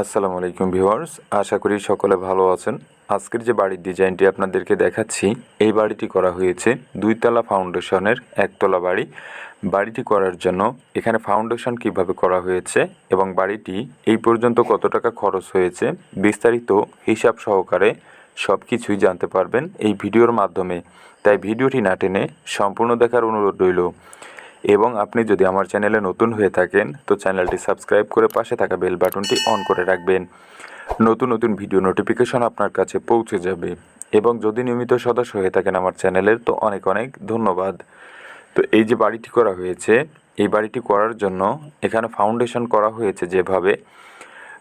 আসসালামু আলাইকুম ভিউয়ার্স, আশা করি সকলে ভালো আছেন। আজকের যে বাড়ির ডিজাইনটি আপনাদেরকে দেখাচ্ছি, এই বাড়িটি করা হয়েছে দুইতলা ফাউন্ডেশনের একতলা বাড়ি। বাড়িটি করার জন্য এখানে ফাউন্ডেশন কিভাবে করা হয়েছে এবং বাড়িটি এই পর্যন্ত কত টাকা খরচ হয়েছে বিস্তারিত হিসাব সহকারে সব কিছুই জানতে পারবেন এই ভিডিওর মাধ্যমে। তাই ভিডিওটি না টেনে সম্পূর্ণ দেখার অনুরোধ রইল। এবং আপনি যদি আমার চ্যানেলে নতুন হয়ে থাকেন তো চ্যানেলটি সাবস্ক্রাইব করে পাশে থাকা বেল বাটনটি অন করে রাখবেন। নতুন নতুন ভিডিও নোটিফিকেশন আপনার কাছে পৌঁছে যাবে। এবং যদি নিয়মিত সদস্য হয়ে থাকেন আমার চ্যানেলের তো অনেক অনেক ধন্যবাদ। তো এই যে বাড়িটি করা হয়েছে, এই বাড়িটি করার জন্য এখানে ফাউন্ডেশন করা হয়েছে যেভাবে,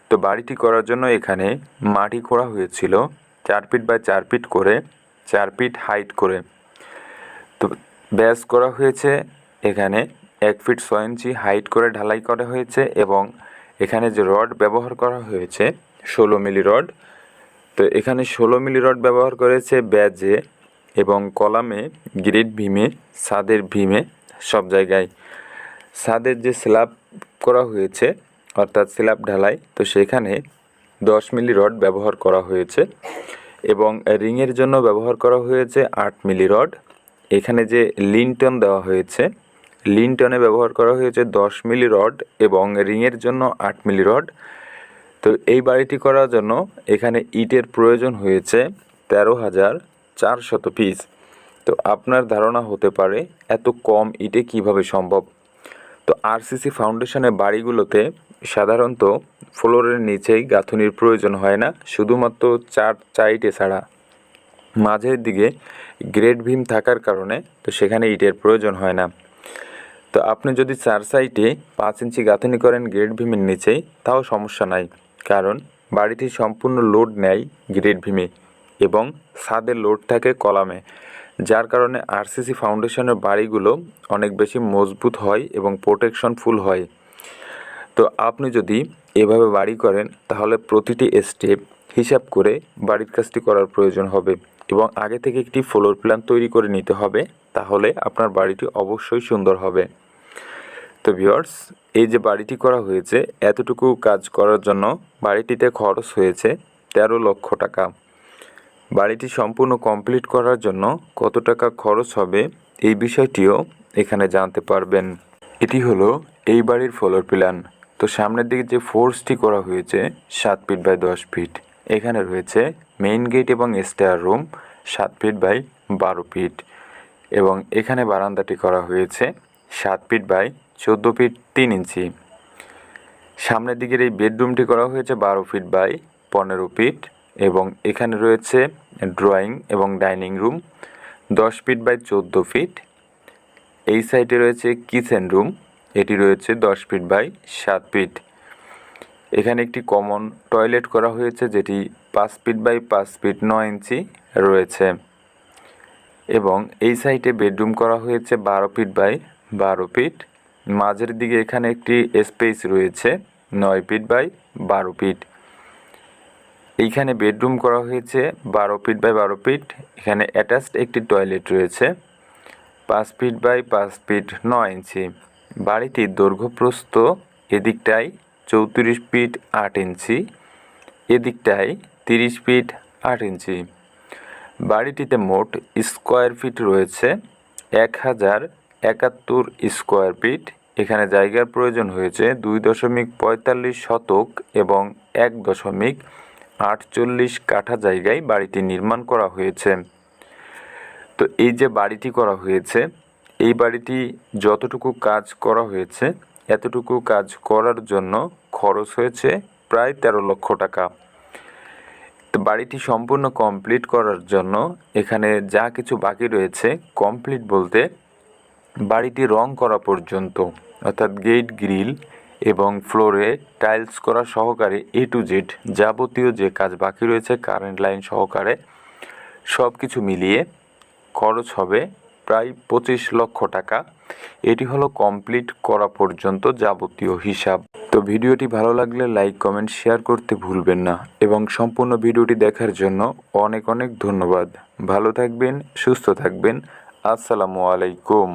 তো বাড়িটি করার জন্য এখানে মাটি খোঁড়া হয়েছিল 4 ফিট বাই 4 ফিট করে, 4 ফিট হাইট করে। তো ব্যাস করা হয়েছে এখানে 1 ফিট 6 ইঞ্চি হাইট করে ঢালাই করা হয়েছে। এবং এখানে যে রড ব্যবহার করা হয়েছে 16 মিলি রড। তো এখানে 16 মিলি রড ব্যবহার করেছে ব্যাজে এবং কলামে, গ্রেড ভীমে, ছাদের ভীমে, সব জায়গায়। ছাদের যে স্ল্যাব করা হয়েছে অর্থাৎ স্ল্যাব ঢালাই, তো সেখানে 10 মিলি রড ব্যবহার করা হয়েছে এবং রিংয়ের জন্য ব্যবহার করা হয়েছে 8 মিলি রড। এখানে যে লিনটন দেওয়া হয়েছে, লিনটনে ব্যবহার করা হয়েছে 10 মিলি রড এবং রিংয়ের জন্য 8 মিলি রড। তো এই বাড়িটি করার জন্য এখানে ইটের প্রয়োজন হয়েছে 13,400 পিস। তো আপনার ধারণা হতে পারে এত কম ইটে কিভাবে সম্ভব। তো আরসিসি ফাউন্ডেশনের বাড়িগুলোতে সাধারণত ফ্লোরের নিচেই গাঁথুনির প্রয়োজন হয় না, শুধুমাত্র 4 সাইডে ছাড়া। মাঝের দিকে গ্রেড ভীম থাকার কারণে তো সেখানে ইটের প্রয়োজন হয় না। তো আপনি যদি 4 সাইডে 5 ইঞ্চি গাঁথুনি করেন গ্রেড ভীমের নিচেই, তাও সমস্যা নাই, কারণ বাড়িটি সম্পূর্ণ লোড নেয় গ্রেড ভীমে এবং ছাদের লোড থাকে কলামে, যার কারণে আরসিসি ফাউন্ডেশনের বাড়িগুলো অনেক বেশি মজবুত হয় এবং প্রোটেকশন ফুল হয়। তো আপনি যদি এভাবে বাড়ি করেন তাহলে প্রতিটি স্টেপ হিসাব করে বাড়ির কাজটি করার প্রয়োজন হবে এবং আগে থেকে একটি ফ্লোর প্ল্যান তৈরি করে নিতে হবে, তাহলে আপনার বাড়িটি অবশ্যই সুন্দর হবে। তো ভিউয়ার্স, এই যে বাড়িটি করা হয়েছে, এতটুকু কাজ করার জন্য বাড়িটিতে খরচ হয়েছে 13 লক্ষ টাকা। বাড়িটি সম্পূর্ণ কমপ্লিট করার জন্য কত টাকা খরচ হবে এই বিষয়টিও এখানে জানতে পারবেন। এটি হলো এই বাড়ির ফ্লোর প্ল্যান। তো সামনের দিকে যে ফোর্সটি করা হয়েছে 7 ফিট বাই 10 ফিট। এখানে রয়েছে মেইন গেট এবং stair room 7 feet by 12 feet. এবং এখানে বারান্দাটি করা হয়েছে 7 ফিট বাই 14 ফিট 3 ইঞ্চি। সামনের দিকের এই বেডরুমটি করা হয়েছে 12 ফিট বাই 15 ফিট। এবং এখানে রয়েছে ড্রয়িং এবং dining room 10 feet by 14 feet. এই সাইডে রয়েছে কিচেন রুম, এটি রয়েছে 10 ফিট বাই 7 ফিট। এখানে একটি কমন টয়লেট করা হয়েছে যেটি 5 ফিট বাই 5 ফিট 9 ইঞ্চি রয়েছে। এবং এই সাইডে বেডরুম করা হয়েছে 12 ফিট বাই 12 ফিট। মাঝের দিকে এখানে একটি স্পেস রয়েছে 9 ফিট বাই 12 ফিট। এইখানে বেডরুম করা হয়েছে 12 ফিট বাই 12 ফিট। এখানে অ্যাটাচড একটি টয়লেট রয়েছে 5 ফিট বাই 5 ফিট 9 ইঞ্চি। বাড়িটির দৈর্ঘ্য প্রস্থ এদিকটায় 34 ফিট 8 ইঞ্চি, এদিকটায় 30 ফিট 8 ইঞ্চি। বাড়িটিতে মোট স্কোয়ার ফিট রয়েছে 1071 স্কোয়ার ফিট। এখানে জায়গার প্রয়োজন হয়েছে 2.45 শতক এবং 1.48 কাঠা জায়গায় বাড়িটি নির্মাণ করা হয়েছে। তো এই যে বাড়িটি করা হয়েছে, এই বাড়িটি যতটুকু কাজ করা হয়েছে এতটুকু কাজ করার জন্য খরচ হয়েছে প্রায় 13 লক্ষ টাকা। তো বাড়িটি সম্পূর্ণ কমপ্লিট করার জন্য এখানে যা কিছু বাকি রয়েছে, কমপ্লিট বলতে বাড়িটি রং করা পর্যন্ত, অর্থাৎ গেট গ্রিল এবং ফ্লোরে টাইলস করা সহকারে A to Z যাবতীয় যে কাজ বাকি রয়েছে কারেন্ট লাইন সহকারে সব কিছু মিলিয়ে খরচ হবে প্রায় 25 লক্ষ টাকা। এটি হলো কমপ্লিট করা পর্যন্ত যাবতীয় হিসাব। তো ভিডিওটি ভালো লাগলে লাইক, কমেন্ট, শেয়ার করতে ভুলবেন না এবং সম্পূর্ণ ভিডিওটি দেখার জন্য অনেক অনেক ধন্যবাদ। ভালো থাকবেন, সুস্থ থাকবেন। আসসালামু আলাইকুম।